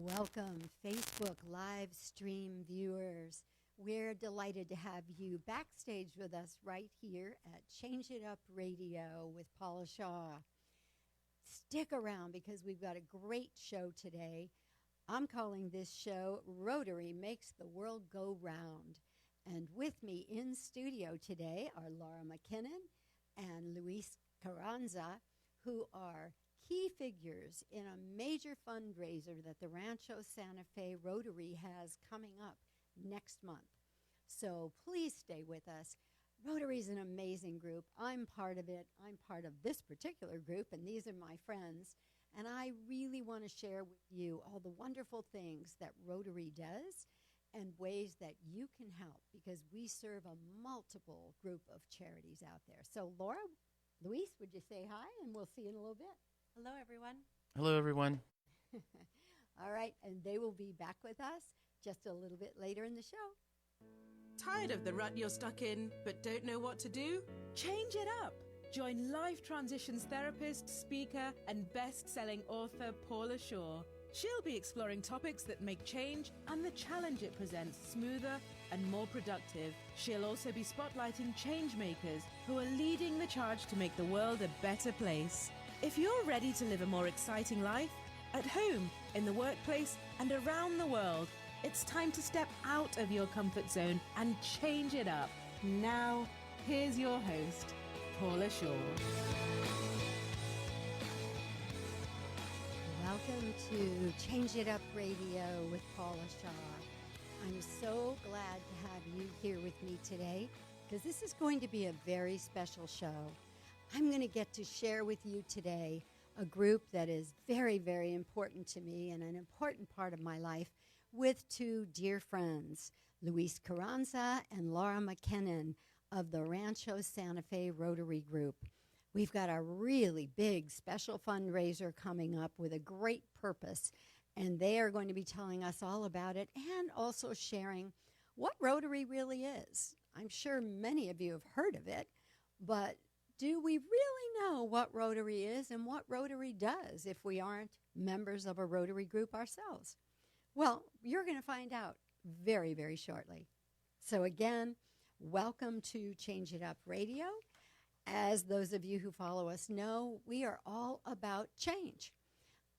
Welcome, Facebook live stream viewers. We're delighted to have you backstage with us right here at Change It Up Radio with Paula Shaw. Stick around because we've got a great show today. I'm calling this show Rotary Makes the World Go Round. And with me in studio today are Laura MacKinnon and Luis Carranza, who are key figures in a major fundraiser that the Rancho Santa Fe Rotary has coming up next month. So please stay with us. Rotary is an amazing group. I'm part of it. I'm part of this particular group, and these are my friends. And I really want to share with you all the wonderful things that Rotary does and ways that you can help, because we serve a multiple group of charities out there. So Laura, Luis, would you say hi, and we'll see you in a little bit. Hello, everyone. Hello, everyone. All right, and they will be back with us just a little bit later in the show. Tired of the rut you're stuck in, but don't know what to do? Change it up. Join life transitions therapist, speaker, and best-selling author Paula Shaw. She'll be exploring topics that make change and the challenge it presents smoother and more productive. She'll also be spotlighting change makers who are leading the charge to make the world a better place. If you're ready to live a more exciting life, at home, in the workplace, and around the world, it's time to step out of your comfort zone and change it up. Now, here's your host, Paula Shaw. Welcome to Change It Up Radio with Paula Shaw. I'm so glad to have you here with me today, because this is going to be a very special show. I'm going to get to share with you today a group that is very, very important to me and an important part of my life, with two dear friends, Luis Carranza and Laura MacKinnon of the Rancho Santa Fe Rotary Group. We've got a really big special fundraiser coming up with a great purpose, and they are going to be telling us all about it and also sharing what Rotary really is. I'm sure many of you have heard of it, but do we really know what Rotary is and what Rotary does if we aren't members of a Rotary group ourselves? Well, you're going to find out very, very shortly. So again, welcome to Change It Up Radio. As those of you who follow us know, we are all about change.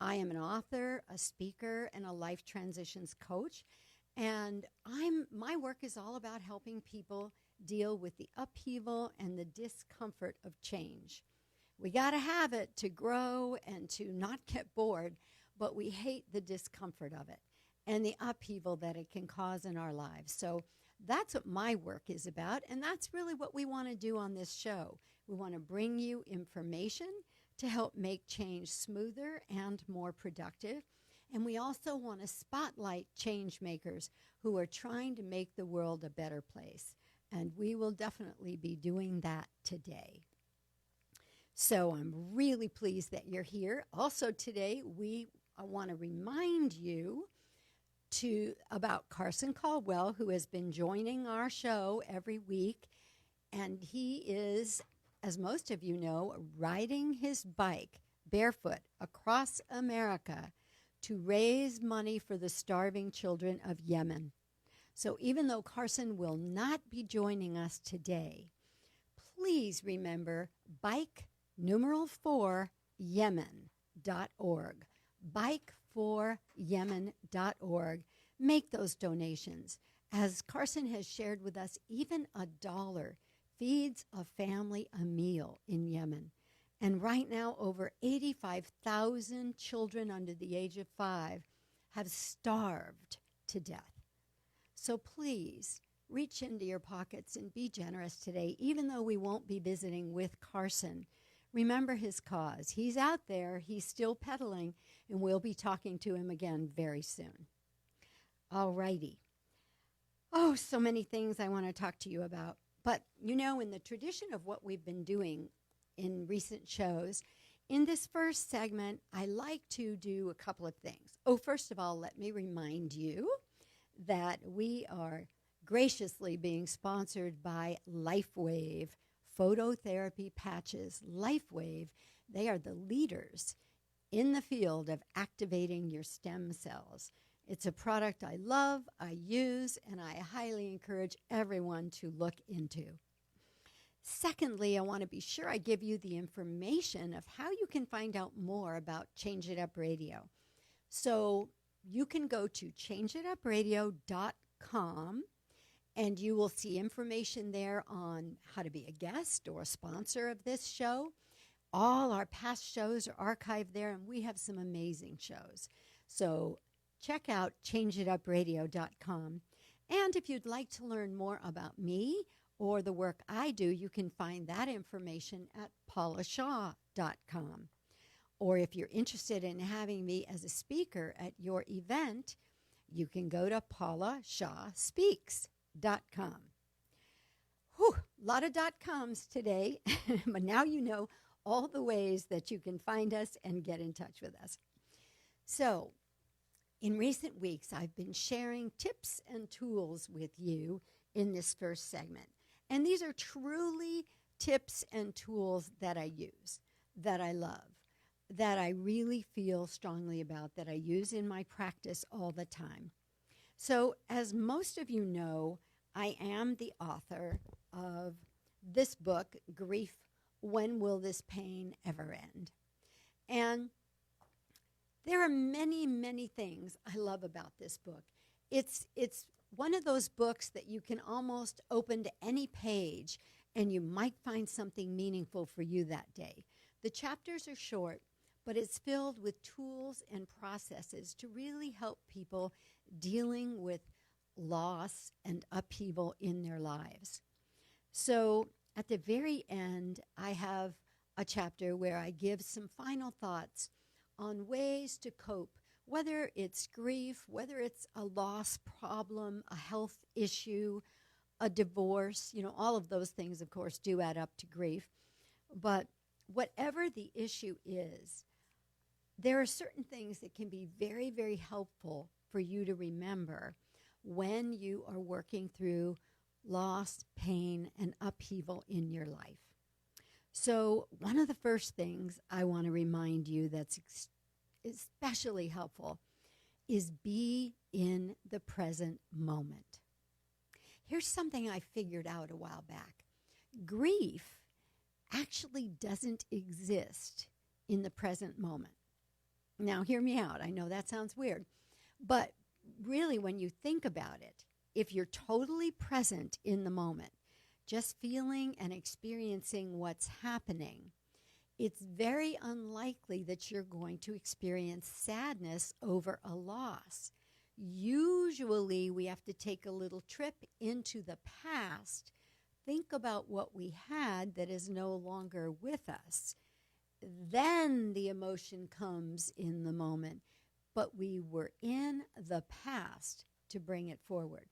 I am an author, a speaker, and a life transitions coach, and my work is all about helping people deal with the upheaval and the discomfort of change. We got to have it to grow and to not get bored, but we hate the discomfort of it and the upheaval that it can cause in our lives. So that's what my work is about, and that's really what we want to do on this show. We want to bring you information to help make change smoother and more productive. And we also want to spotlight change makers who are trying to make the world a better place. And we will definitely be doing that today. So I'm really pleased that you're here. Also today, I want to remind you about Carson Caldwell, who has been joining our show every week. And he is, as most of you know, riding his bike barefoot across America to raise money for the starving children of Yemen. So even though Carson will not be joining us today, please remember bike4yemen.org. bike4yemen.org. Make those donations. As Carson has shared with us, even $1 feeds a family a meal in Yemen. And right now, over 85,000 children under the age of 5 have starved to death. So please, reach into your pockets and be generous today, even though we won't be visiting with Carson. Remember his cause. He's out there, he's still pedaling, and we'll be talking to him again very soon. All righty. Oh, so many things I want to talk to you about. But, you know, in the tradition of what we've been doing in recent shows, in this first segment, I like to do a couple of things. Oh, first of all, let me remind you that we are graciously being sponsored by LifeWave phototherapy patches. LifeWave, they are the leaders in the field of activating your stem cells. It's a product I love, I use, and I highly encourage everyone to look into. Secondly, I want to be sure I give you the information of how you can find out more about Change It Up Radio. So you can go to changeitupradio.com and you will see information there on how to be a guest or a sponsor of this show. All our past shows are archived there, and we have some amazing shows. So check out changeitupradio.com. And if you'd like to learn more about me or the work I do, you can find that information at paulashaw.com. Or if you're interested in having me as a speaker at your event, you can go to paulashawspeaks.com. Whew, a lot of .coms today, but now you know all the ways that you can find us and get in touch with us. So, in recent weeks, I've been sharing tips and tools with you in this first segment. And these are truly tips and tools that I use, that I love, that I really feel strongly about, that I use in my practice all the time. So, as most of you know, I am the author of this book, Grief, When Will This Pain Ever End? And there are many, many things I love about this book. It's one of those books that you can almost open to any page and you might find something meaningful for you that day. The chapters are short, but it's filled with tools and processes to really help people dealing with loss and upheaval in their lives. So at the very end, I have a chapter where I give some final thoughts on ways to cope, whether it's grief, whether it's a loss problem, a health issue, a divorce, all of those things, of course, do add up to grief. But whatever the issue is, there are certain things that can be very, very helpful for you to remember when you are working through loss, pain, and upheaval in your life. So one of the first things I want to remind you that's especially helpful is be in the present moment. Here's something I figured out a while back. Grief actually doesn't exist in the present moment. Now, hear me out. I know that sounds weird, but really when you think about it, if you're totally present in the moment, just feeling and experiencing what's happening, it's very unlikely that you're going to experience sadness over a loss. Usually, we have to take a little trip into the past, think about what we had that is no longer with us. Then the emotion comes in the moment, but we were in the past to bring it forward.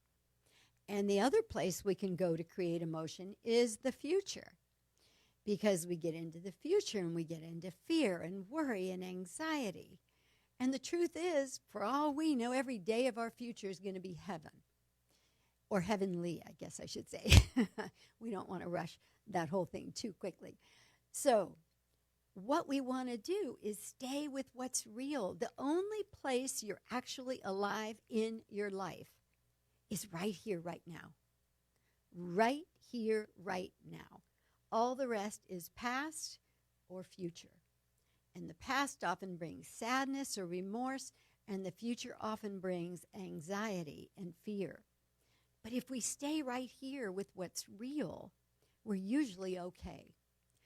And the other place we can go to create emotion is the future, because we get into the future and we get into fear and worry and anxiety. And the truth is, for all we know, every day of our future is going to be heaven, or heavenly, I guess I should say. We don't want to rush that whole thing too quickly. So what we want to do is stay with what's real. The only place you're actually alive in your life is right here, right now. Right here, right now. All the rest is past or future. And the past often brings sadness or remorse, and the future often brings anxiety and fear. But if we stay right here with what's real, we're usually okay.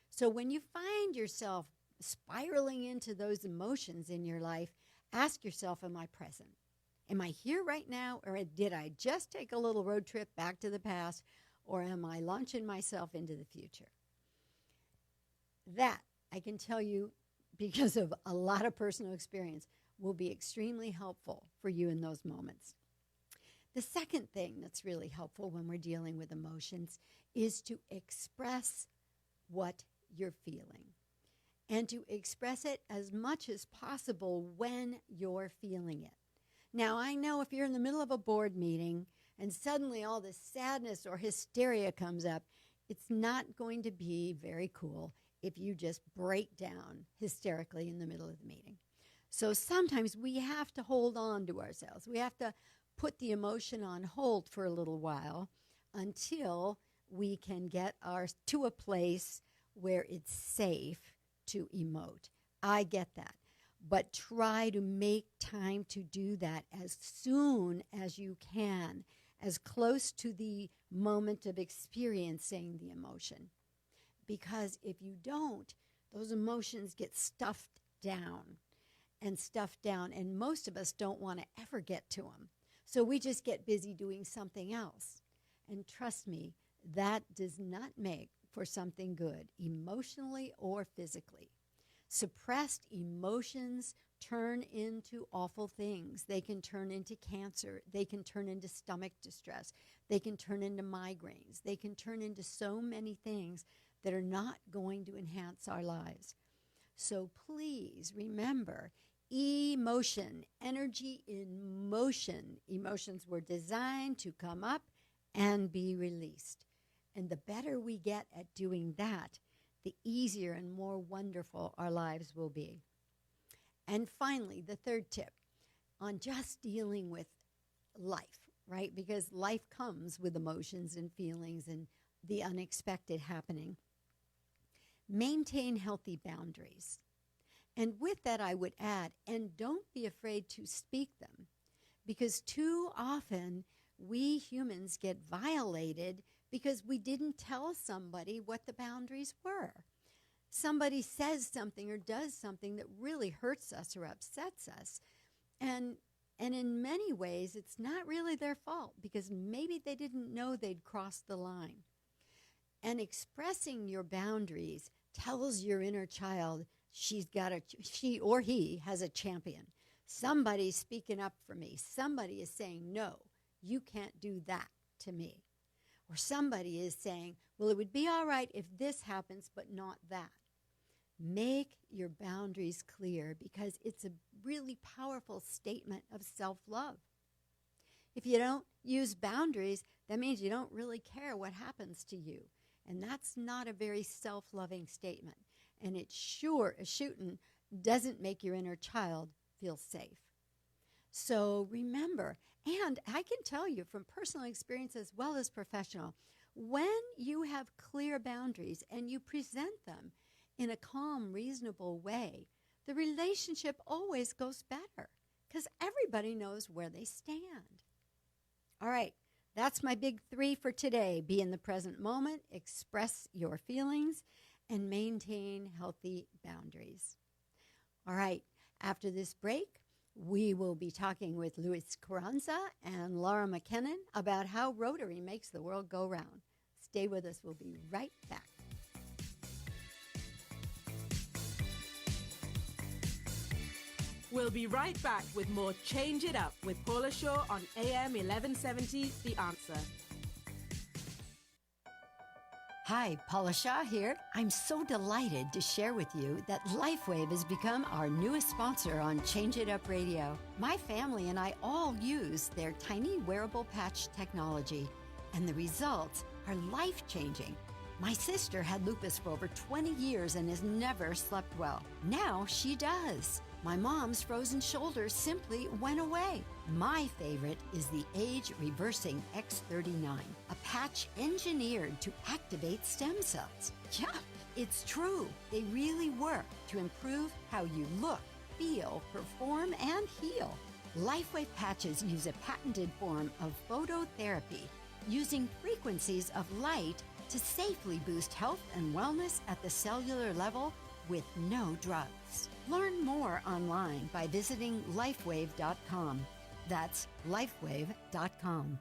So when you find yourself spiraling into those emotions in your life, ask yourself, am I present? Am I here right now, or did I just take a little road trip back to the past, or am I launching myself into the future? That, I can tell you, because of a lot of personal experience, will be extremely helpful for you in those moments. The second thing that's really helpful when we're dealing with emotions is to express what you're feeling, and to express it as much as possible when you're feeling it. Now, I know if you're in the middle of a board meeting and suddenly all this sadness or hysteria comes up, it's not going to be very cool. if you just break down hysterically in the middle of the meeting. So sometimes we have to hold on to ourselves. We have to put the emotion on hold for a little while until we can get to a place where it's safe to emote. I get that. But try to make time to do that as soon as you can, as close to the moment of experiencing the emotion. Because if you don't, those emotions get stuffed down, and most of us don't want to ever get to them. So we just get busy doing something else. And trust me, that does not make for something good, emotionally or physically. Suppressed emotions turn into awful things. They can turn into cancer. They can turn into stomach distress. They can turn into migraines. They can turn into so many things that are not going to enhance our lives. So please remember, emotion, energy in motion. Emotions were designed to come up and be released. And the better we get at doing that, the easier and more wonderful our lives will be. And finally, the third tip on just dealing with life, right? Because life comes with emotions and feelings and the unexpected happening. Maintain healthy boundaries. And with that, I would add, and don't be afraid to speak them, because too often we humans get violated because we didn't tell somebody what the boundaries were. Somebody says something or does something that really hurts us or upsets us. And in many ways, it's not really their fault, because maybe they didn't know they'd crossed the line. And expressing your boundaries tells your inner child she or he has a champion. Somebody's speaking up for me. Somebody is saying, no, you can't do that to me. Or somebody is saying, well, it would be all right if this happens, but not that. Make your boundaries clear, because it's a really powerful statement of self-love. If you don't use boundaries, that means you don't really care what happens to you. And that's not a very self-loving statement. And it sure as shooting doesn't make your inner child feel safe. So remember, and I can tell you from personal experience as well as professional, when you have clear boundaries and you present them in a calm, reasonable way, the relationship always goes better, because everybody knows where they stand. All right, that's my big 3 for today. Be in the present moment, express your feelings, and maintain healthy boundaries. All right, after this break, we will be talking with Luis Carranza and Laura MacKinnon about how Rotary makes the world go round. Stay with us. We'll be right back. We'll be right back with more Change It Up with Paula Shaw on AM 1170, The Answer. Hi, Paula Shaw here. I'm so delighted to share with you that LifeWave has become our newest sponsor on Change It Up Radio. My family and I all use their tiny wearable patch technology, and the results are life-changing. My sister had lupus for over 20 years and has never slept well. Now she does. My mom's frozen shoulders simply went away. My favorite is the age-reversing X39, a patch engineered to activate stem cells. Yeah, it's true. They really work to improve how you look, feel, perform, and heal. LifeWave patches use a patented form of phototherapy, using frequencies of light to safely boost health and wellness at the cellular level with no drugs. Learn more online by visiting lifewave.com. That's lifewave.com.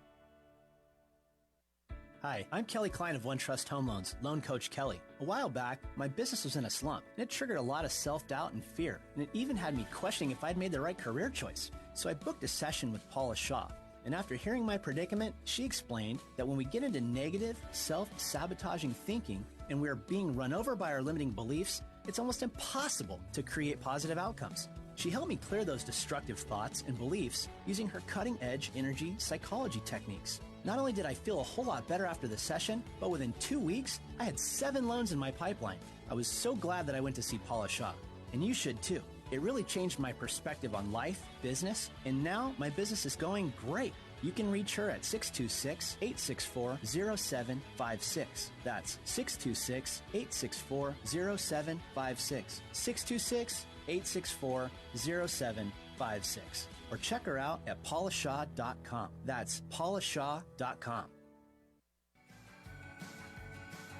Hi, I'm Kelly Klein of One Trust Home Loans, Loan Coach Kelly. A while back, my business was in a slump, and it triggered a lot of self-doubt and fear, and it even had me questioning if I'd made the right career choice. So I booked a session with Paula Shaw, and after hearing my predicament, she explained that when we get into negative, self-sabotaging thinking, and we are being run over by our limiting beliefs, it's almost impossible to create positive outcomes. She helped me clear those destructive thoughts and beliefs using her cutting-edge energy psychology techniques. Not only did I feel a whole lot better after the session, but within 2 weeks, I had 7 loans in my pipeline. I was so glad that I went to see Paula Shaw. And you should too. It really changed my perspective on life, business, and now my business is going great. You can reach her at 626-864-0756. That's 626-864-0756. 626-864-0756. Or check her out at paulashaw.com. That's paulashaw.com.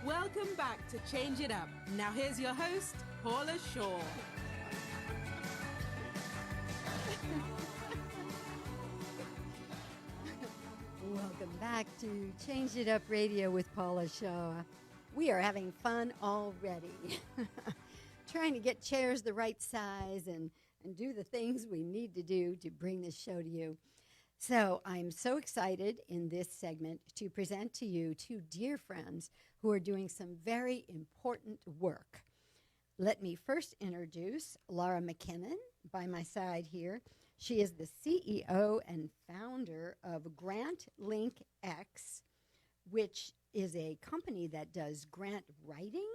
Welcome back to Change It Up. Now here's your host, Paula Shaw. Welcome back to Change It Up Radio with Paula Shaw. We are having fun already. Trying to get chairs the right size and do the things we need to do to bring this show to you. So I'm so excited in this segment to present to you 2 dear friends who are doing some very important work. Let me first introduce Laura MacKinnon by my side here. She is the CEO and founder of Grant Link X, which is a company that does grant writing,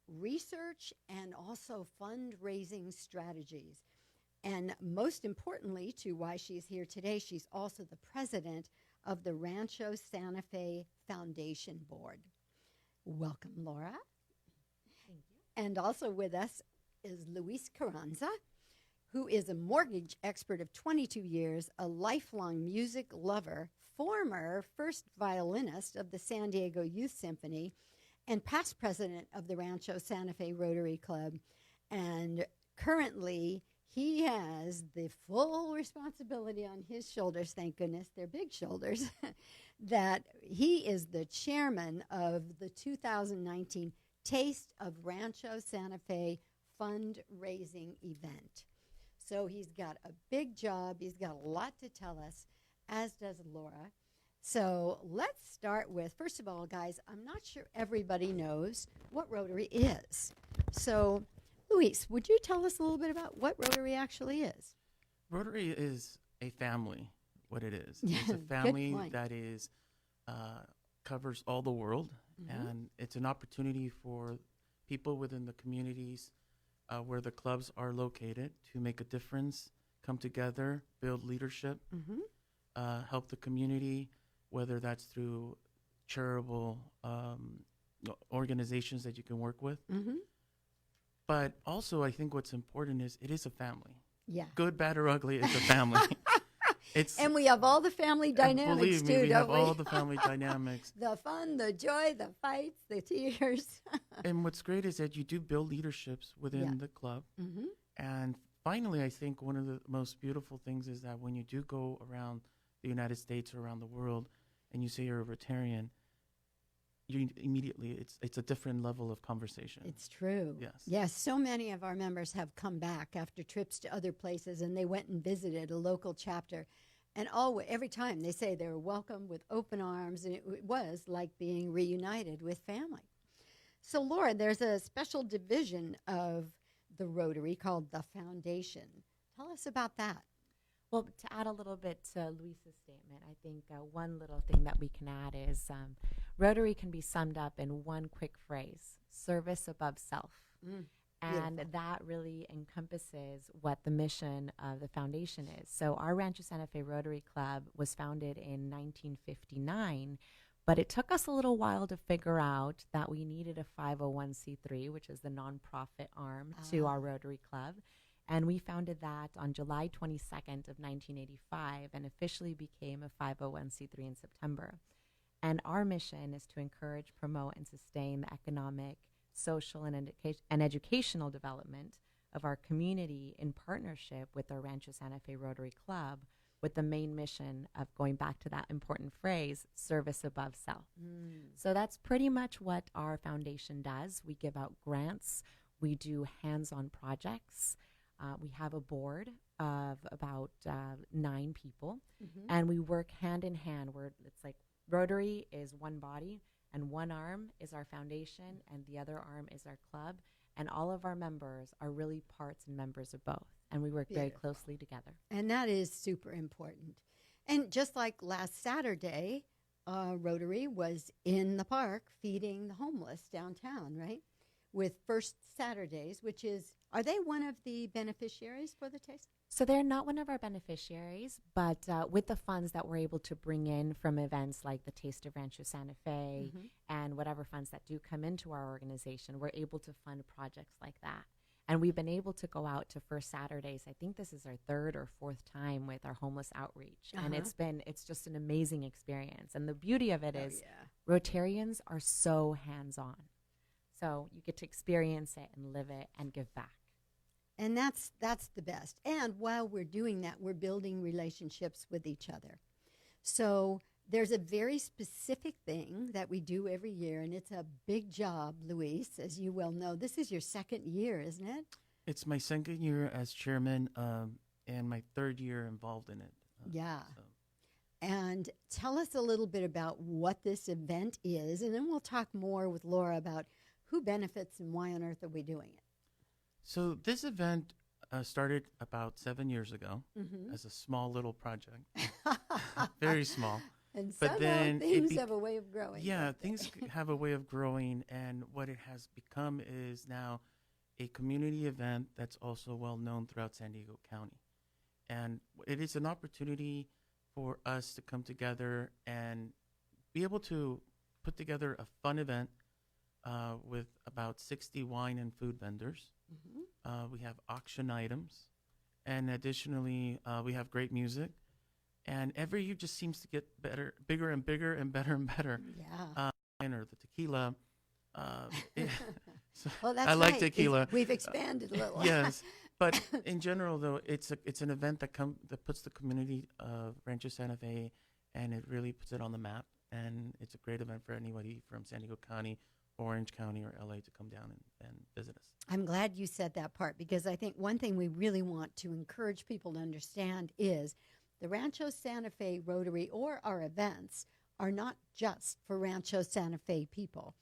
research, and also fundraising strategies. And most importantly, to why she's here today, she's also the president of the Rancho Santa Fe Foundation Board. Welcome, Laura. Thank you. And also with us is Luis Carranza, who is a mortgage expert of 22 years, a lifelong music lover, former first violinist of the San Diego Youth Symphony, and past president of the Rancho Santa Fe Rotary Club. And currently, he has the full responsibility on his shoulders, thank goodness, they're big shoulders, that he is the chairman of the 2019 Taste of Rancho Santa Fe fundraising event. So he's got a big job. He's got a lot to tell us, as does Laura. So let's start with, first of all, guys, I'm not sure everybody knows what Rotary is. So, Luis, would you tell us a little bit about what Rotary actually is? Rotary is a family, what it is. Yeah, It's a family good point. that is covers all the world, and it's an opportunity for people within the communities where the clubs are located to make a difference, come together, build leadership, help the community, whether that's through charitable organizations that you can work with. But also, I think what's important is it is a family. Yeah. Good, bad, or ugly, it's a family. And we have all the family dynamics, believe me, too, we don't have we? all the family dynamics. The fun, the joy, the fights, the tears. And what's great is that you do build leaderships within the club. And finally, I think one of the most beautiful things is that when you do go around the United States or around the world and you say you're a Rotarian, you immediately, it's a different level of conversation. It's true. Yes. Yes, so many of our members have come back after trips to other places, and they went and visited a local chapter. And every time they say they were welcomed with open arms, and it was like being reunited with family. So, Laura, there's a special division of the Rotary called the Foundation. Tell us about that. Well, to add a little bit to Luis's statement, I think one little thing that we can add is Rotary can be summed up in one quick phrase: service above self. And Beautiful. that really encompasses what the mission of the foundation is. So our Rancho Santa Fe Rotary Club was founded in 1959, but it took us a little while to figure out that we needed a 501c3, which is the nonprofit arm to our Rotary Club. And we founded that on July 22nd of 1985 and officially became a 501c3 in September. And our mission is to encourage, promote, and sustain the economic, social, and educational development of our community in partnership with our Rancho Santa Fe Rotary Club, with the main mission of going back to that important phrase, service above self. So that's pretty much what our foundation does. We give out grants. We do hands-on projects. We have a board of about 9 people, and we work hand in hand where it's like Rotary is one body, and one arm is our foundation, and the other arm is our club, and all of our members are really parts and members of both, and we work very closely together. And that is super important. And just like last Saturday, Rotary was in the park feeding the homeless downtown, right? With First Saturdays, which is, are they one of the beneficiaries for the taste? So they're not one of our beneficiaries, but with the funds that we're able to bring in from events like the Taste of Rancho Santa Fe and whatever funds that do come into our organization, we're able to fund projects like that. And we've been able to go out to First Saturdays. I think this is our third or fourth time with our homeless outreach. And it's just an amazing experience. And the beauty of it is Rotarians are so hands-on. So you get to experience it and live it and give back. And that's the best. And while we're doing that, we're building relationships with each other. So there's a very specific thing that we do every year, and it's a big job, Luis, as you well know. This is your second year, isn't it? It's my second year as chairman and my third year involved in it. So. And tell us a little bit about what this event is, and then we'll talk more with Laura about who benefits and why on earth are we doing it. So this event started about 7 years ago as a small little project, very small. And but then things have a way of growing. Yeah, things have a way of growing, and what it has become is now a community event that's also well known throughout San Diego County. And it is an opportunity for us to come together and be able to put together a fun event with about 60 wine and food vendors. We have auction items, and additionally, we have great music. And every year just seems to get better, bigger and bigger and better and better. Yeah. Or the tequila. So well, that's I like right. tequila. We've expanded a little. Yes. But in general, though, it's an event that puts the community of Rancho Santa Fe, and it really puts it on the map. And it's a great event for anybody from San Diego County, Orange County, or LA to come down and visit us. I'm glad you said that part, because I think one thing we really want to encourage people to understand is the Rancho Santa Fe Rotary, or our events, are not just for Rancho Santa Fe people.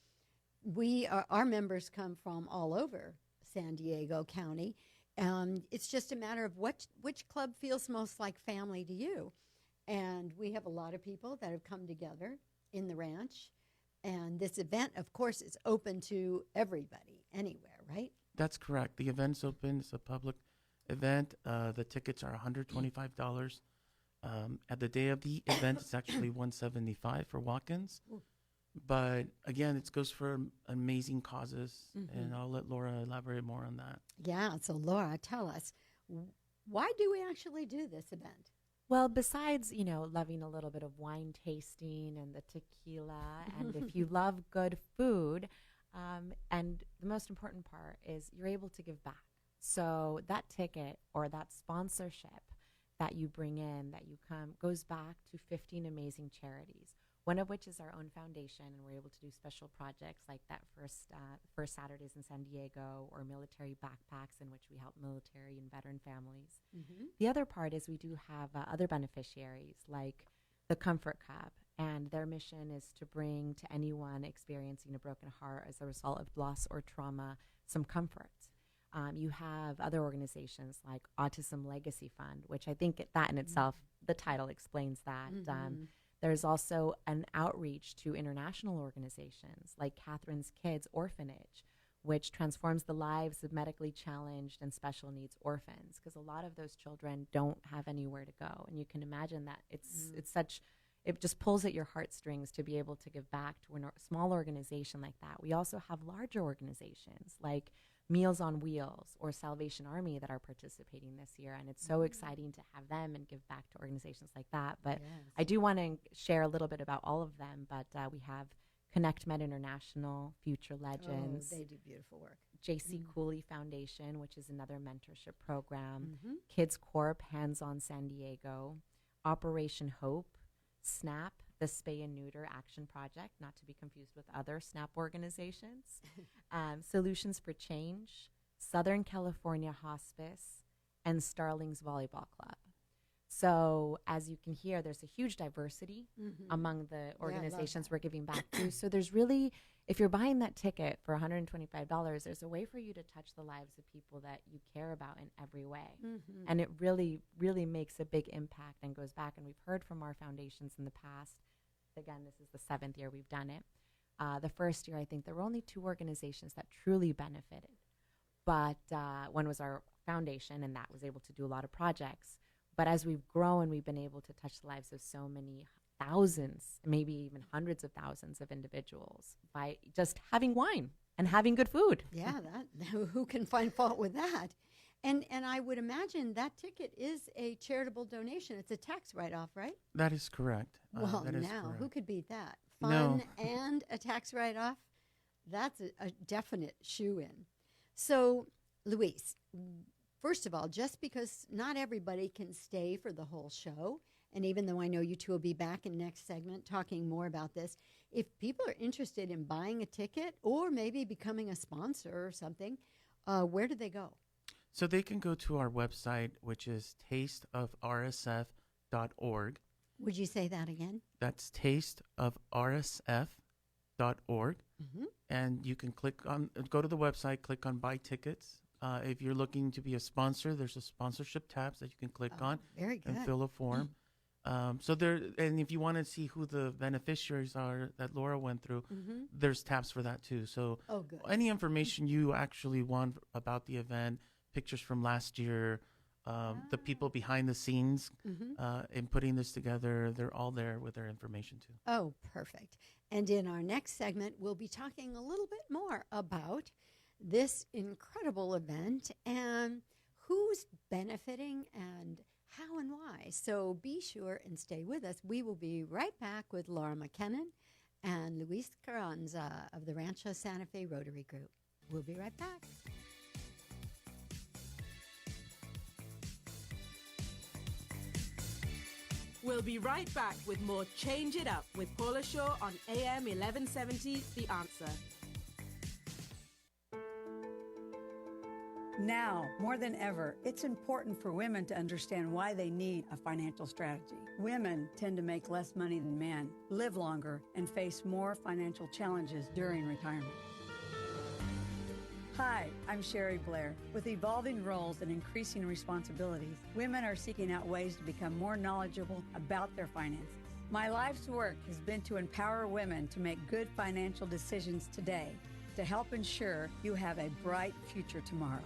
Our members come from all over San Diego County. It's just a matter of which club feels most like family to you. And we have a lot of people that have come together in the ranch. And this event, of course, is open to everybody, anywhere, right? That's correct. The event's open. It's a public event. The tickets are $125. At the day of the event, it's actually $175 for walk-ins. Ooh. But again, it goes for amazing causes, and I'll let Laura elaborate more on that. Yeah, so Laura, tell us, why do we actually do this event? Well, besides, loving a little bit of wine tasting and the tequila, and if you love good food, and the most important part is you're able to give back. So that ticket or that sponsorship that you bring in, that you come, goes back to 15 amazing charities, one of which is our own foundation, and we're able to do special projects like that First Saturdays in San Diego, or military backpacks, in which we help military and veteran families. The other part is we do have other beneficiaries like the Comfort Cup, and their mission is to bring to anyone experiencing a broken heart as a result of loss or trauma some comfort. You have other organizations like Autism Legacy Fund, which I think that in itself, the title explains that. There's also an outreach to international organizations like Catherine's Kids Orphanage, which transforms the lives of medically challenged and special needs orphans, because a lot of those children don't have anywhere to go. And you can imagine that it just pulls at your heartstrings to be able to give back to a small organization like that. We also have larger organizations like Meals on Wheels or Salvation Army that are participating this year, and it's so exciting to have them and give back to organizations like that. But I do want to share a little bit about all of them, but we have Connect Med International, Future Legends. Oh, they do beautiful work. J.C. Cooley Foundation, which is another mentorship program, Kids Corp, Hands on San Diego, Operation Hope, SNAP, the Spay and Neuter Action Project, not to be confused with other SNAP organizations, Solutions for Change, Southern California Hospice, and Starlings Volleyball Club. So as you can hear, there's a huge diversity among the organizations we're giving back to. So there's really, if you're buying that ticket for $125, there's a way for you to touch the lives of people that you care about in every way. And it really, really makes a big impact and goes back. And we've heard from our foundations in the past again, this is the 7th year we've done it. The first year, I think there were only 2 organizations that truly benefited. But one was our foundation, and that was able to do a lot of projects. But as we've grown, we've been able to touch the lives of so many thousands, maybe even hundreds of thousands of individuals by just having wine and having good food. Yeah, who can find fault with that? And I would imagine that ticket is a charitable donation. It's a tax write-off, right? That is correct. Well, that is now, correct. who could beat that? No. Fun and a tax write-off? That's a definite shoe-in. So, Luis, first of all, just because not everybody can stay for the whole show, and even though I know you two will be back in next segment talking more about this, if people are interested in buying a ticket or maybe becoming a sponsor or something, where do they go? So they can go to our website, which is tasteofrsf.org. Would you say that again? That's tasteofrsf.org. Mm-hmm. And you can go to the website, click on buy tickets. If you're looking to be a sponsor, there's a sponsorship tabs that you can click on Very good. and fill a form. And if you want to see who the beneficiaries are that Laura went through, there's tabs for that too. So good. any information you actually want about the event, pictures from last year, the people behind the scenes in putting this together, they're all there with their information too. Oh, perfect. And in our next segment, we'll be talking a little bit more about this incredible event and who's benefiting and how and why. So be sure and stay with us. We will be right back with Laura MacKinnon and Luis Carranza of the Rancho Santa Fe Rotary Group. We'll be right back. We'll be right back with more Change It Up with Paula Shaw on AM 1170, The Answer. Now, more than ever, it's important for women to understand why they need a financial strategy. Women tend to make less money than men, live longer, and face more financial challenges during retirement. Hi, I'm Sherry Blair. With evolving roles and increasing responsibilities, women are seeking out ways to become more knowledgeable about their finances. My life's work has been to empower women to make good financial decisions today to help ensure you have a bright future tomorrow.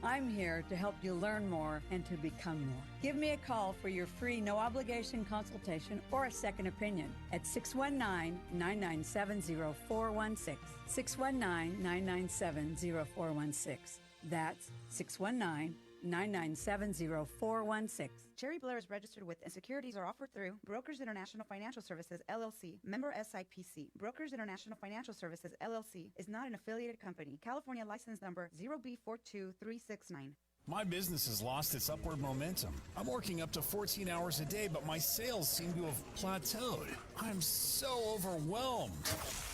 I'm here to help you learn more and to become more. Give me a call for your free no-obligation consultation or a second opinion at 619-997-0416. 619-997-0416. That's 619-997-0416. Cherry Blair is registered with and securities are offered through Brokers International Financial Services, LLC, member SIPC. Brokers International Financial Services, LLC is not an affiliated company. California license number 0B42369. My business has lost its upward momentum. I'm working up to 14 hours a day, but my sales seem to have plateaued. I'm so overwhelmed.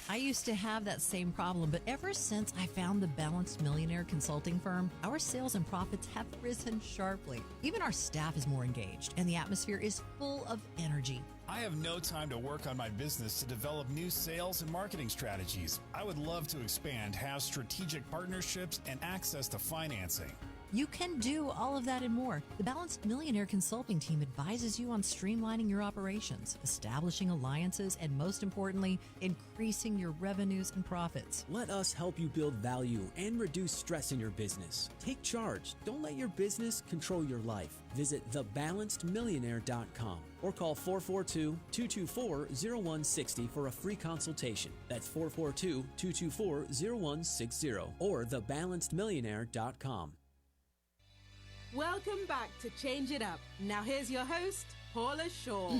I used to have that same problem, but ever since I found the Balanced Millionaire consulting firm, our sales and profits have risen sharply. Even our staff is more engaged, and the atmosphere is full of energy. I have no time to work on my business to develop new sales and marketing strategies. I would love to expand, have strategic partnerships, and access to financing. You can do all of that and more. The Balanced Millionaire Consulting Team advises you on streamlining your operations, establishing alliances, and most importantly, increasing your revenues and profits. Let us help you build value and reduce stress in your business. Take charge. Don't let your business control your life. Visit thebalancedmillionaire.com or call 442-224-0160 for a free consultation. That's 442-224-0160 or thebalancedmillionaire.com. Welcome back to Change It Up. Now here's your host, Paula Shaw.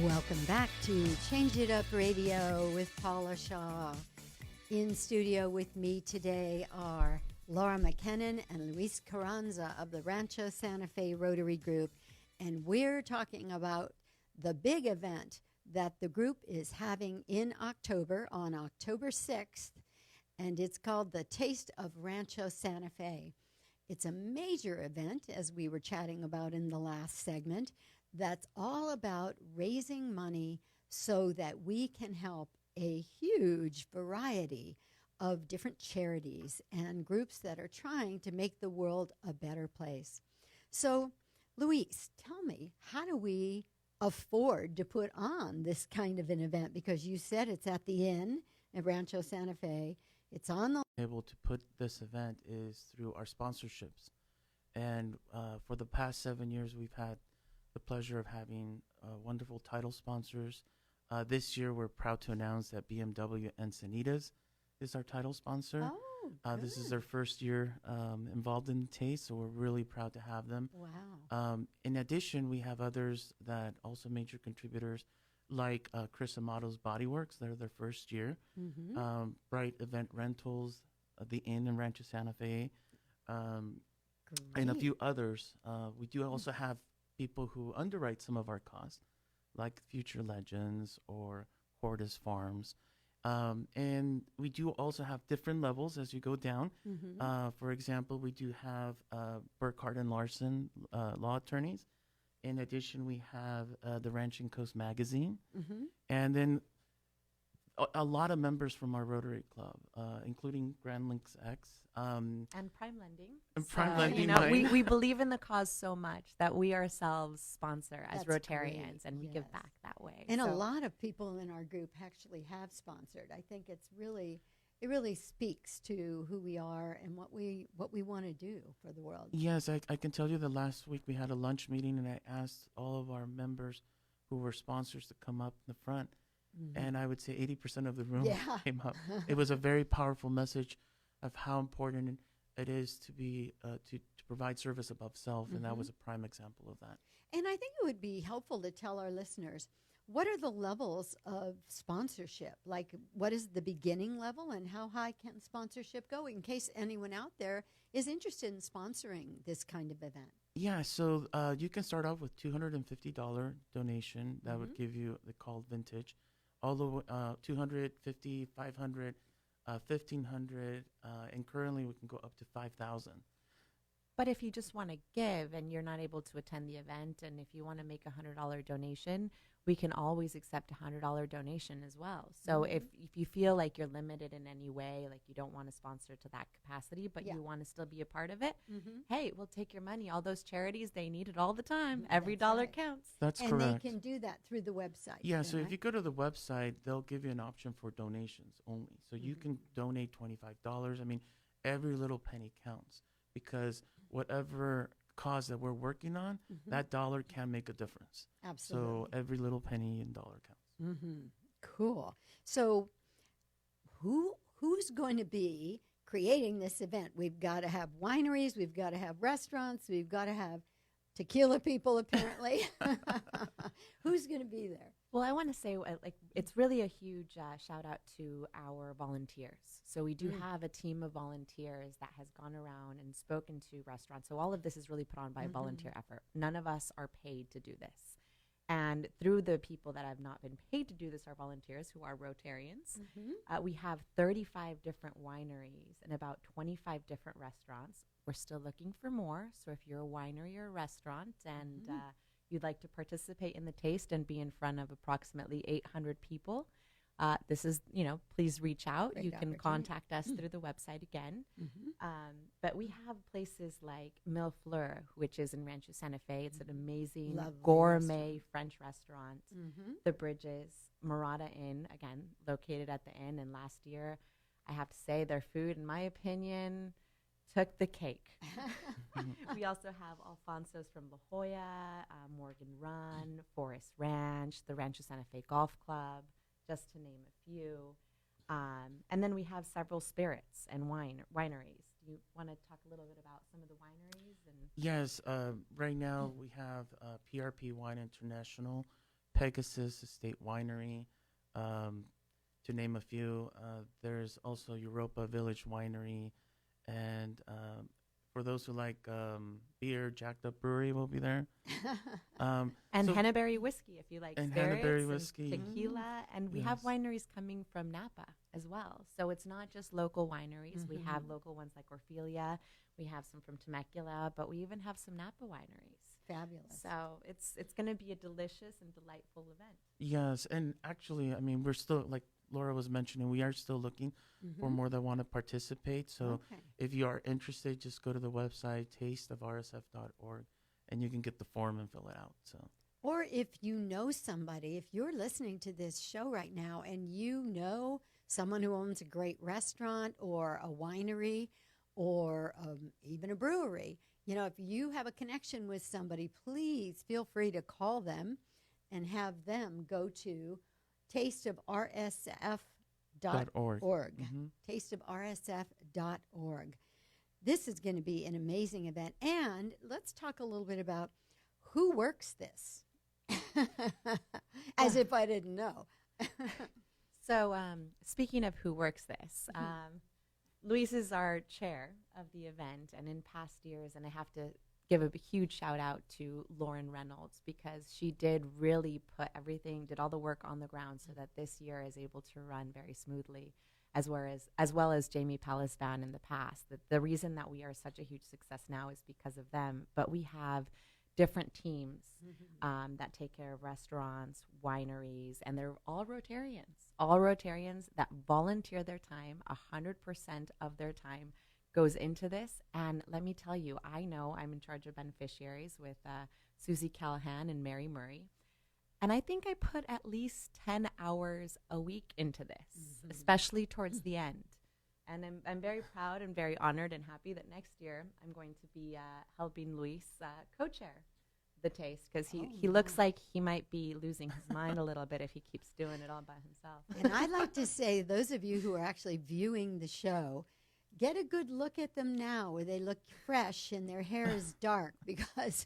Welcome back to Change It Up Radio with Paula Shaw. In studio with me today are Laura MacKinnon and Luis Carranza of the Rancho Santa Fe Rotary Group, and we're talking about the big event that the group is having in October, on October 6th, and it's called the Taste of Rancho Santa Fe. It's a major event, as we were chatting about in the last segment, that's all about raising money so that we can help a huge variety of different charities and groups that are trying to make the world a better place. So, Luis, tell me, how do we afford to put on this kind of an event? Because you said it's at the inn at Rancho Santa Fe. It's on the Able to put this event is through our sponsorships. And for the past 7 years, we've had the pleasure of having wonderful title sponsors. This year, we're proud to announce that BMW Encinitas is our title sponsor. Oh, this is their first year involved in Taste, so we're really proud to have them. Wow. In addition, we have others that also major contributors, like Chris Amato's Bodyworks. They're their first year. Mm-hmm. Bright Event Rentals, the Inn in Rancho Santa Fe, and a few others. We do also have people who underwrite some of our costs, like Future Legends or Hortus Farms. And we do also have different levels as you go down. Mm-hmm. For example, we do have Burkhardt and Larson law attorneys. In addition, we have the Ranching Coast magazine. Mm-hmm. And then a lot of members from our Rotary Club, including Grand Links X. And Prime Lending. And Prime So, Lending, you know, right. we believe in the cause so much that we ourselves sponsor as That's Rotarians, great, and we give yes. back that way. And a So- lot of people in our group actually have sponsored. I think it really speaks to who we are and what we want to do for the world. Yes, I can tell you that last week we had a lunch meeting and I asked all of our members who were sponsors to come up in the front. Mm-hmm. And I would say 80% of the room Yeah. came up. It was a very powerful message of how important it is to be to provide service above self, and that was a prime example of that. And I think it would be helpful to tell our listeners, what are the levels of sponsorship? Like, what is the beginning level and how high can sponsorship go in case anyone out there is interested in sponsoring this kind of event? Yeah, so you can start off with $250 donation. That would give you the called vintage. All the way, 250, 500, 1,500, and currently we can go up to 5,000. But if you just want to give and you're not able to attend the event, and if you want to make a $100 donation, we can always accept a $100 donation as well. So if you feel like you're limited in any way, like you don't want to sponsor to that capacity, but you want to still be a part of it, hey, we'll take your money. All those charities, they need it all the time. Every dollar counts. That's and correct. they can do that through the website. Yeah, then, so if right? you go to the website, they'll give you an option for donations only. So you can donate $25. I mean, every little penny counts because whatever cause that we're working on, that dollar can make a difference. Absolutely. So every little penny and dollar counts. Cool. So who's going to be creating this event? We've got to have wineries, we've got to have restaurants, we've got to have tequila people, apparently. Who's going to be there? Well, I want to say, like, it's really a huge shout out to our volunteers. So we do have a team of volunteers that has gone around and spoken to restaurants. So all of this is really put on by a volunteer effort. None of us are paid to do this. And through the people that have not been paid to do this, our volunteers who are Rotarians, we have 35 different wineries and about 25 different restaurants. We're still looking for more. So if you're a winery or a restaurant and you'd like to participate in the taste and be in front of approximately 800 people, this is, please reach out. Great You can opportunity. contact us through the website again. But we have places like Mille Fleurs, which is in Rancho Santa Fe. It's an amazing Lovely gourmet French restaurant. The Bridges, Murata Inn, again, located at the inn. And last year, I have to say, their food, in my opinion, took the cake. We also have Alfonso's from La Jolla, Morgan Run, Forest Ranch, the Rancho Santa Fe Golf Club, just to name a few. And then we have several spirits and wineries. Do you want to talk a little bit about some of the wineries? Yes, right now we have PRP Wine International, Pegasus Estate Winery, to name a few. There's also Europa Village Winery, and for those who like beer, Jacked Up Brewery will be there. And so- Henneberry whiskey, if you like And spirits, Henneberry whiskey. and tequila. And we have wineries coming from Napa as well. So it's not just local wineries. We have local ones like Orphelia. We have some from Temecula, but we even have some Napa wineries. Fabulous. So it's going to be a delicious and delightful event. Yes, and actually, I mean, we're still, like Laura was mentioning, we are still looking for more that want to participate. So Okay. if you are interested, just go to the website, tasteofrsf.org, and you can get the form and fill it out. So. Or if you know somebody, if you're listening to this show right now and you know someone who owns a great restaurant or a winery or even a brewery, if you have a connection with somebody, please feel free to call them and have them go to tasteofrsf.org. Tasteofrsf.org. This is going to be an amazing event. And let's talk a little bit about who works this. As if I didn't know. So speaking of who works this, Luis is our chair of the event, and in past years, and I have to give a huge shout out to Lauren Reynolds, because she did really put everything, did all the work on the ground so that this year is able to run very smoothly, as well as Jamie Palisvan in the past. The reason that we are such a huge success now is because of them, but we have different teams that take care of restaurants, wineries, and they're all Rotarians that volunteer their time. 100% of their time goes into this. And let me tell you, I know I'm in charge of beneficiaries with Susie Callahan and Mary Murray. And I think I put at least 10 hours a week into this, especially towards the end. And I'm very proud and very honored and happy that next year I'm going to be helping Luis co-chair the taste, because he looks like he might be losing his mind a little bit if he keeps doing it all by himself. And I'd like to say, those of you who are actually viewing the show, get a good look at them now where they look fresh and their hair is dark, because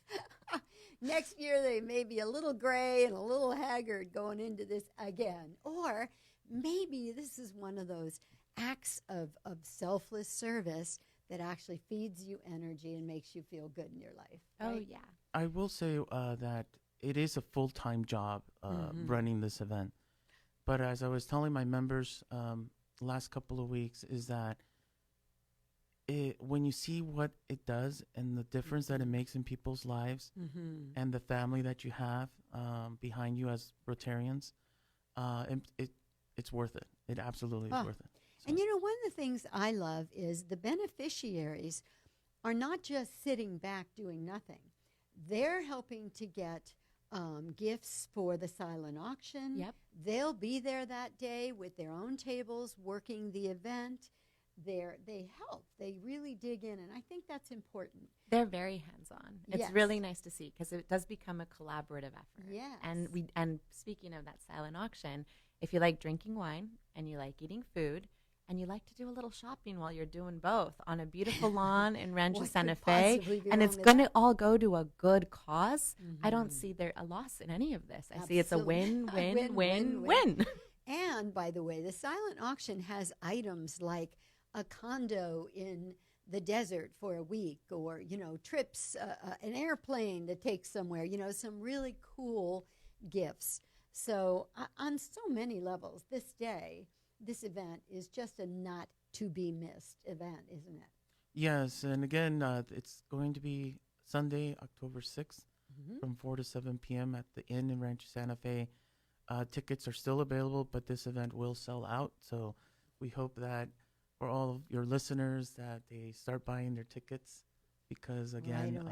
next year they may be a little gray and a little haggard going into this again. Or maybe this is one of those acts of selfless service that actually feeds you energy and makes you feel good in your life. Right? Oh, yeah. I will say that it is a full-time job running this event. But as I was telling my members last couple of weeks, is that when you see what it does and the difference that it makes in people's lives and the family that you have behind you as Rotarians, it's worth it. It absolutely is worth it. So. And one of the things I love is the beneficiaries are not just sitting back doing nothing. They're helping to get gifts for the silent auction. Yep. They'll be there that day with their own tables working the event. They help. They really dig in, and I think that's important. They're very hands-on. It's really nice to see, because it does become a collaborative effort. Yes. And speaking of that silent auction, if you like drinking wine and you like eating food and you like to do a little shopping while you're doing both on a beautiful lawn in Rancho Santa Fe, and it's going to all go to a good cause, I don't see there a loss in any of this. I see it's a win, win, win, win. And, by the way, the silent auction has items like a condo in the desert for a week, or, trips, an airplane to take somewhere, some really cool gifts. So on so many levels, this event is just a not to be missed event, isn't it? Yes, and again, it's going to be Sunday, October 6th from 4 to 7 p.m. at the Inn in Rancho Santa Fe. Tickets are still available, but this event will sell out. So we hope that for all of your listeners that they start buying their tickets, because again,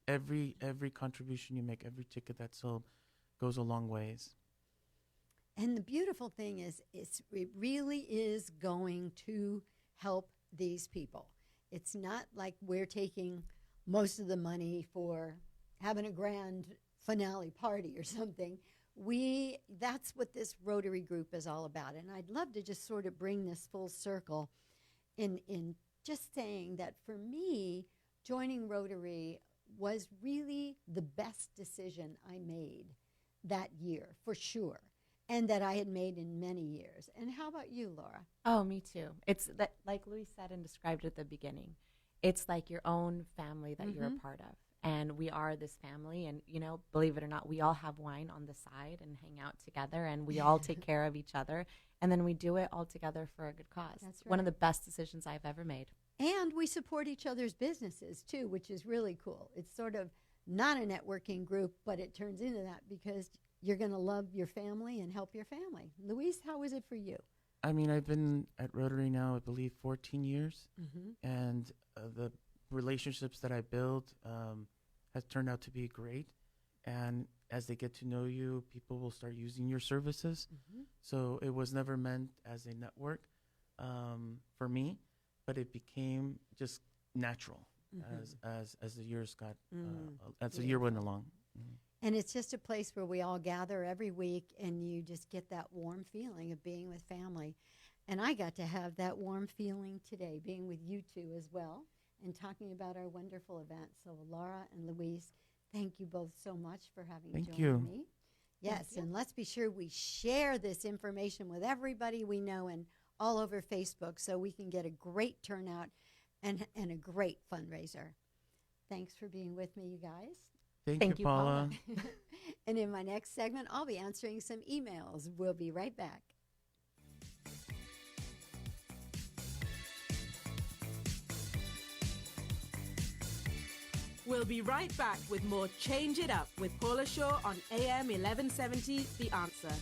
every contribution you make, every ticket that's sold goes a long ways. And the beautiful thing is, it really is going to help these people. It's not like we're taking most of the money for having a grand finale party or something. That's what this Rotary group is all about. And I'd love to just sort of bring this full circle in just saying that for me, joining Rotary was really the best decision I made that year, for sure, and that I had made in many years. And how about you, Laura? Oh, me too. It's that, like Luis said and described at the beginning, it's like your own family that you're a part of. And we are this family, and, believe it or not, we all have wine on the side and hang out together, and we all take care of each other, and then we do it all together for a good cause. That's right. One of the best decisions I've ever made. And we support each other's businesses, too, which is really cool. It's sort of not a networking group, but it turns into that because you're going to love your family and help your family. Luis, how is it for you? I mean, I've been at Rotary now, I believe, 14 years, and the relationships that I built has turned out to be great. And as they get to know you, people will start using your services. So it was never meant as a network for me, but it became just natural as the years got as the year went along. And it's just a place where we all gather every week, and you just get that warm feeling of being with family. And I got to have that warm feeling today, being with you two as well, and talking about our wonderful event. So Laura and Louise, thank you both so much for having joined me. Yes, and let's be sure we share this information with everybody we know and all over Facebook so we can get a great turnout and a great fundraiser. Thanks for being with me, you guys. Thank you, Paula. And in my next segment, I'll be answering some emails. We'll be right back. We'll be right back with more Change It Up with Paula Shaw on AM 1170, The Answer.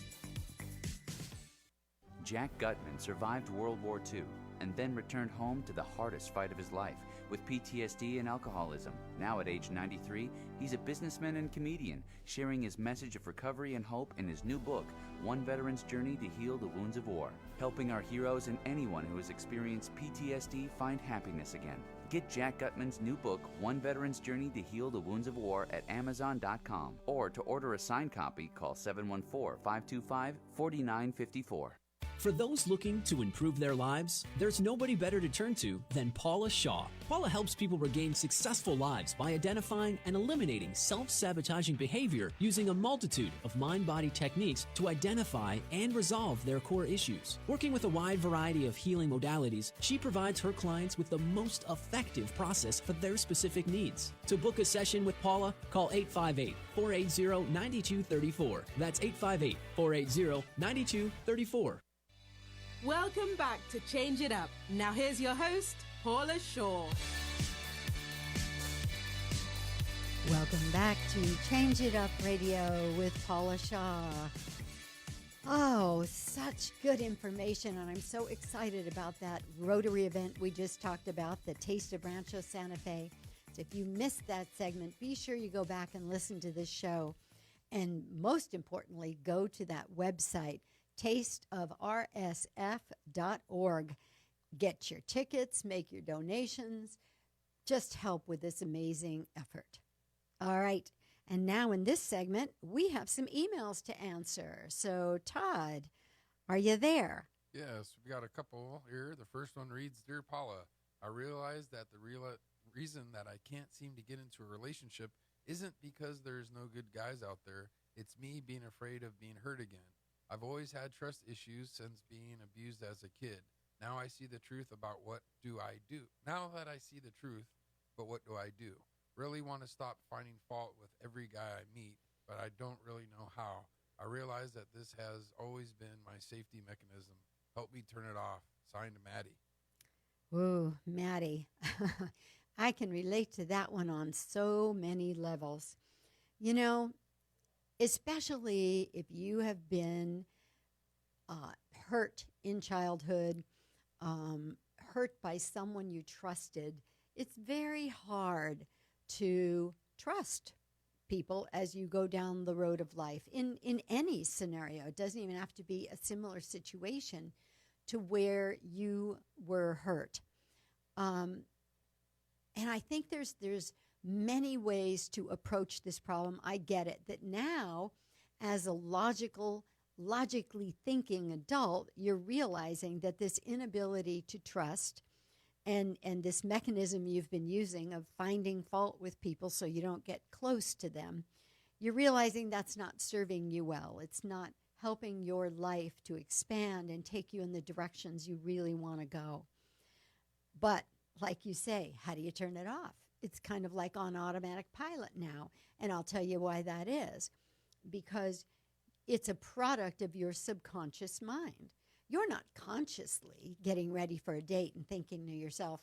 Jack Gutman survived World War II and then returned home to the hardest fight of his life with PTSD and alcoholism. Now at age 93, he's a businessman and comedian, sharing his message of recovery and hope in his new book, One Veteran's Journey to Heal the Wounds of War, helping our heroes and anyone who has experienced PTSD find happiness again. Get Jack Gutman's new book, One Veteran's Journey to Heal the Wounds of War, at Amazon.com. Or to order a signed copy, call 714-525-4954. For those looking to improve their lives, there's nobody better to turn to than Paula Shaw. Paula helps people regain successful lives by identifying and eliminating self-sabotaging behavior using a multitude of mind-body techniques to identify and resolve their core issues. Working with a wide variety of healing modalities, she provides her clients with the most effective process for their specific needs. To book a session with Paula, call 858-480-9234. That's 858-480-9234. Welcome back to Change It Up. Now here's your host, Paula Shaw. Welcome back to Change It Up Radio with Paula Shaw. Oh, such good information, and I'm so excited about that Rotary event we just talked about, the Taste of Rancho Santa Fe. So if you missed that segment, be sure you go back and listen to this show. And most importantly, go to that website, tasteofrsf.org. Get your tickets, make your donations, just help with this amazing effort. All right, and now in this segment, we have some emails to answer. So, Todd, are you there? Yes, we got a couple here. The first one reads, Dear Paula, I realize that the reason that I can't seem to get into a relationship isn't because there's no good guys out there. It's me being afraid of being hurt again. I've always had trust issues since being abused as a kid. Now I see the truth about what do I do. Now that I see the truth, but what do I do? Really want to stop finding fault with every guy I meet, but I don't really know how. I realize that this has always been my safety mechanism. Help me turn it off. Signed, Maddie. Ooh, Maddie. I can relate to that one on so many levels. You know, especially if you have been hurt in childhood, hurt by someone you trusted, it's very hard to trust people as you go down the road of life in any scenario. It doesn't even have to be a similar situation to where you were hurt. And I think there's many ways to approach this problem. I get it, that now, as a logically thinking adult, you're realizing that this inability to trust and this mechanism you've been using of finding fault with people so you don't get close to them, you're realizing that's not serving you well. It's not helping your life to expand and take you in the directions you really want to go. But like you say, how do you turn it off? It's kind of like on automatic pilot now. And I'll tell you why that is. Because it's a product of your subconscious mind. You're not consciously getting ready for a date and thinking to yourself,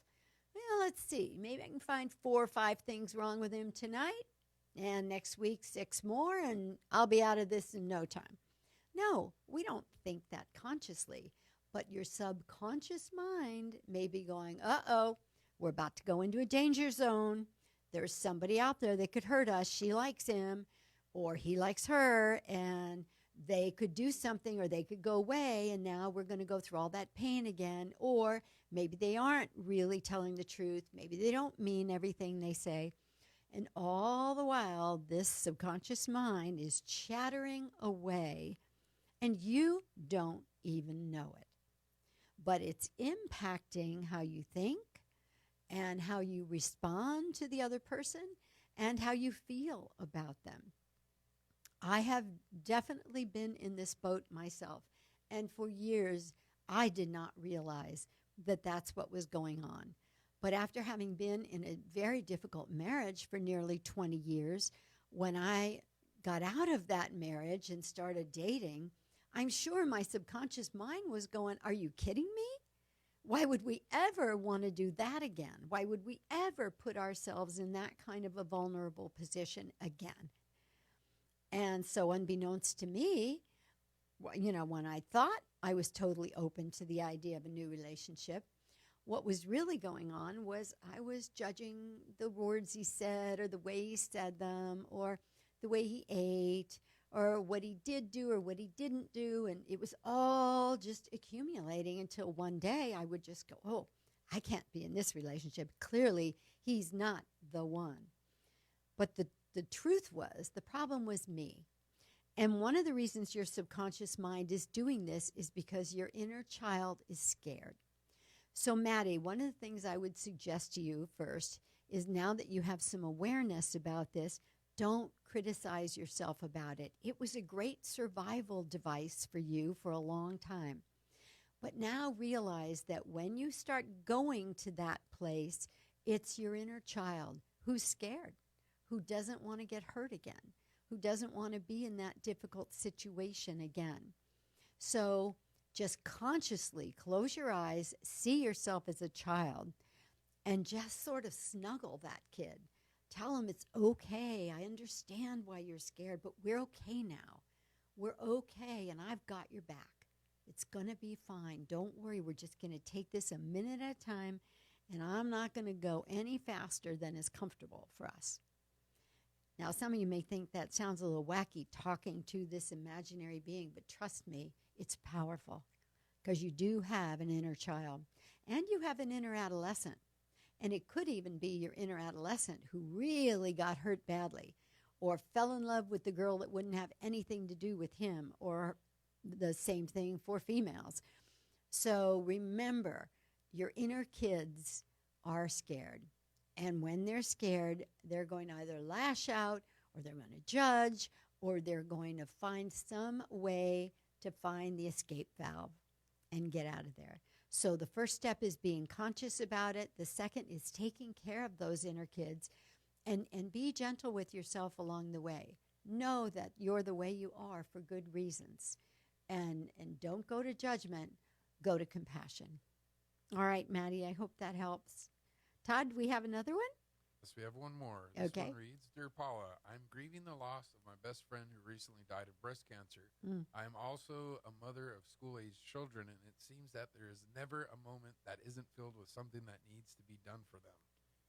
well, let's see, maybe I can find 4 or 5 things wrong with him tonight, and next week 6 more, and I'll be out of this in no time. No, we don't think that consciously. But your subconscious mind may be going, uh-oh, we're about to go into a danger zone. there's somebody out there that could hurt us. She likes him or he likes her, and they could do something or they could go away, and now we're going to go through all that pain again. Or maybe they aren't really telling the truth. Maybe they don't mean everything they say. And all the while, this subconscious mind is chattering away, and you don't even know it. But it's impacting how you think and how you respond to the other person and how you feel about them. I have definitely been in this boat myself, and for years I did not realize that that's what was going on. But after having been in a very difficult marriage for nearly 20 years, when I got out of that marriage and started dating, I'm sure my subconscious mind was going, are you kidding me? Why would we ever want to do that again? Why would we ever put ourselves in that kind of a vulnerable position again? And so unbeknownst to me, when I thought I was totally open to the idea of a new relationship, what was really going on was I was judging the words he said or the way he said them or the way he ate or what he did do or what he didn't do. And it was all just accumulating until one day I would just go, oh, I can't be in this relationship. Clearly, he's not the one. But the truth was, the problem was me. And one of the reasons your subconscious mind is doing this is because your inner child is scared. So, Maddie, one of the things I would suggest to you first is, now that you have some awareness about this, don't criticize yourself about it. It was a great survival device for you for a long time. But now realize that when you start going to that place, it's your inner child who's scared, who doesn't want to get hurt again, who doesn't want to be in that difficult situation again. So just consciously close your eyes, see yourself as a child, and just sort of snuggle that kid. Tell him it's okay. I understand why you're scared, but we're okay now. We're okay, and I've got your back. It's going to be fine. Don't worry. We're just going to take this a minute at a time, and I'm not going to go any faster than is comfortable for us. Now, some of you may think that sounds a little wacky, talking to this imaginary being, but trust me, it's powerful, because you do have an inner child, and you have an inner adolescent. And it could even be your inner adolescent who really got hurt badly, or fell in love with the girl that wouldn't have anything to do with him, or the same thing for females. So remember, your inner kids are scared. And when they're scared, they're going to either lash out, or they're going to judge, or they're going to find some way to find the escape valve and get out of there. So the first step is being conscious about it. The second is taking care of those inner kids, and be gentle with yourself along the way. Know that you're the way you are for good reasons. And don't go to judgment, go to compassion. All right, Maddie, I hope that helps. Todd, do we have another one? Yes, we have one more. This Okay. one reads, Dear Paula, I'm grieving the loss of my best friend who recently died of breast cancer. I am also a mother of school-aged children, and it seems that there is never a moment that isn't filled with something that needs to be done for them.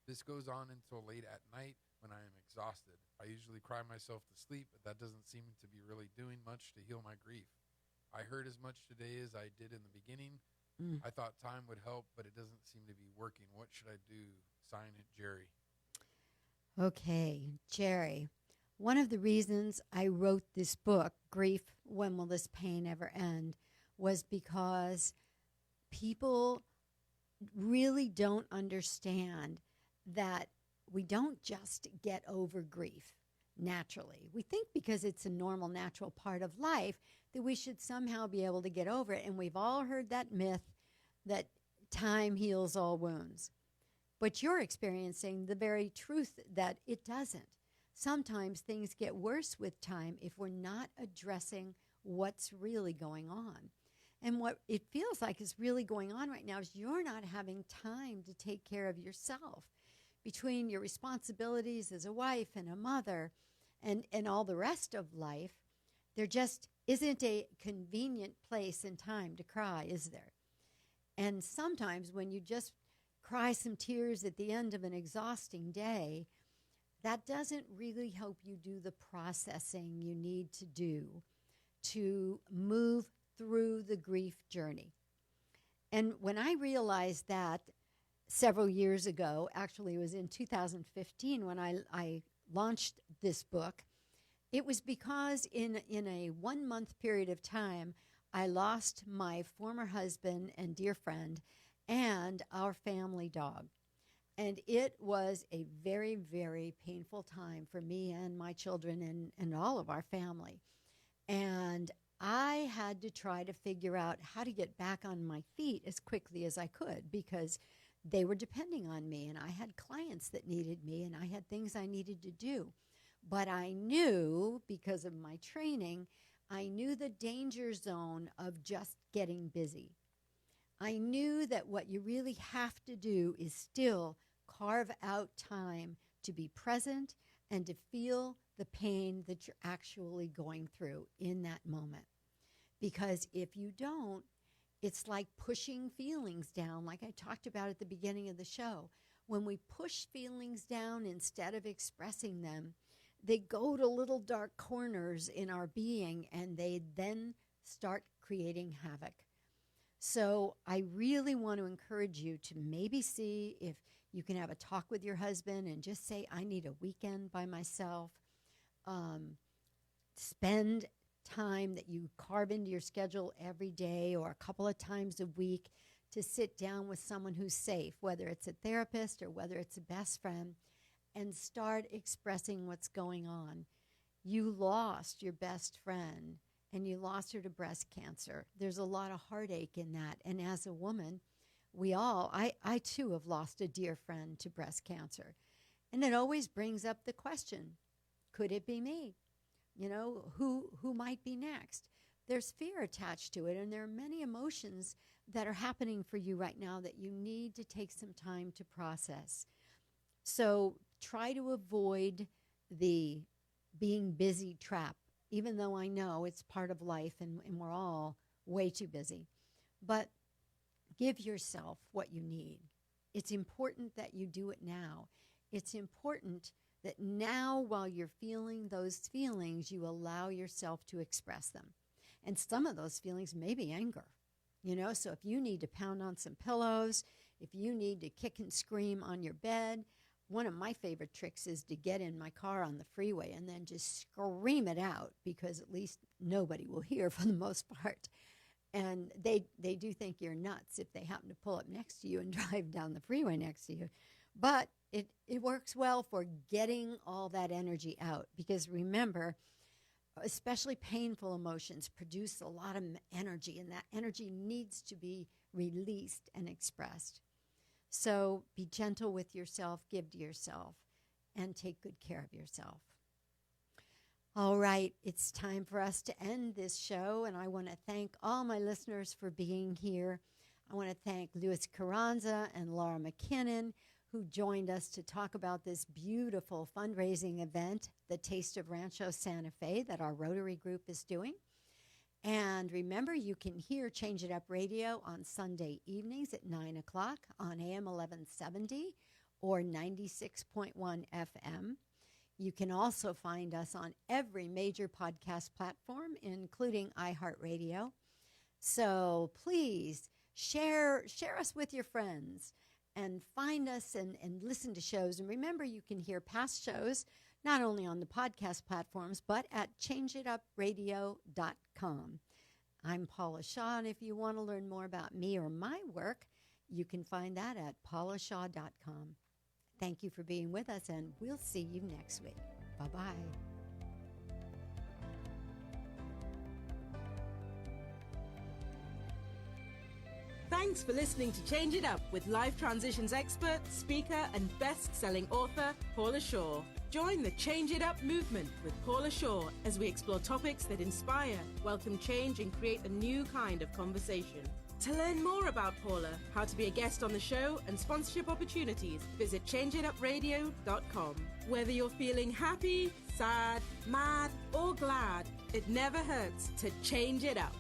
This goes on until late at night when I am exhausted. I usually cry myself to sleep, but that doesn't seem to be really doing much to heal my grief. I heard as much today as I did in the beginning. I thought time would help, but it doesn't seem to be working. What should I do? Sign it, Jerry. Okay, Jerry. One of the reasons I wrote this book, Grief, When Will This Pain Ever End, was because people really don't understand that we don't just get over grief naturally. We think because it's a normal, natural part of life that we should somehow be able to get over it. And we've all heard that myth that time heals all wounds. But you're experiencing the very truth that it doesn't. Sometimes things get worse with time if we're not addressing what's really going on. And what it feels like is really going on right now is you're not having time to take care of yourself. Between your responsibilities as a wife and a mother and all the rest of life, there just isn't a convenient place and time to cry, is there? And sometimes when you just cry some tears at the end of an exhausting day, that doesn't really help you do the processing you need to do to move through the grief journey. And when I realized that several years ago, actually it was in 2015 when I launched this book, it was because in a 1 month period of time, I lost my former husband and dear friend and our family dog. And it was a very, very painful time for me and my children and all of our family. And I had to try to figure out how to get back on my feet as quickly as I could because they were depending on me, and I had clients that needed me, and I had things I needed to do. But I knew, because of my training, I knew the danger zone of just getting busy. I knew that what you really have to do is still carve out time to be present and to feel the pain that you're actually going through in that moment. Because if you don't, it's like pushing feelings down, like I talked about at the beginning of the show. When we push feelings down instead of expressing them, they go to little dark corners in our being, and they then start creating havoc. So I really want to encourage you to maybe see if you can have a talk with your husband and just say, I need a weekend by myself. Spend time that you carve into your schedule every day or a couple of times a week to sit down with someone who's safe, whether it's a therapist or whether it's a best friend, and start expressing what's going on. You lost your best friend and you lost her to breast cancer. There's a lot of heartache in that. And as a woman, I too have lost a dear friend to breast cancer. And it always brings up the question, could it be me? You know, who might be next? There's fear attached to it, and there are many emotions that are happening for you right now that you need to take some time to process. So try to avoid the being busy trap, even though I know it's part of life and we're all way too busy. But give yourself what you need. It's important that you do it now. It's important that now, while you're feeling those feelings, you allow yourself to express them. And some of those feelings may be anger, you know, so if you need to pound on some pillows, if you need to kick and scream on your bed, one of my favorite tricks is to get in my car on the freeway and then just scream it out, because at least nobody will hear for the most part. And they do think you're nuts if they happen to pull up next to you and drive down the freeway next to you. But it works well for getting all that energy out, because remember, especially painful emotions produce a lot of energy, and that energy needs to be released and expressed. So be gentle with yourself, give to yourself, and take good care of yourself. All right, it's time for us to end this show, and I want to thank all my listeners for being here. I want to thank Louis Carranza and Laura MacKinnon, who joined us to talk about this beautiful fundraising event, the Taste of Rancho Santa Fe, that our Rotary group is doing. And remember, you can hear Change It Up Radio on Sunday evenings at 9 o'clock on AM 1170 or 96.1 FM. You can also find us on every major podcast platform, including iHeartRadio. So please share us with your friends and find us and listen to shows. And remember, you can hear past shows not only on the podcast platforms, but at changeitupradio.com. I'm Paula Shaw, and if you want to learn more about me or my work, you can find that at paulashaw.com. Thank you for being with us, and we'll see you next week. Bye-bye. Thanks for listening to Change It Up with life transitions expert, speaker, and best-selling author, Paula Shaw. Join the Change It Up movement with Paula Shaw as we explore topics that inspire, welcome change, and create a new kind of conversation. To learn more about Paula, how to be a guest on the show, and sponsorship opportunities, visit changeitupradio.com. Whether you're feeling happy, sad, mad, or glad, it never hurts to change it up.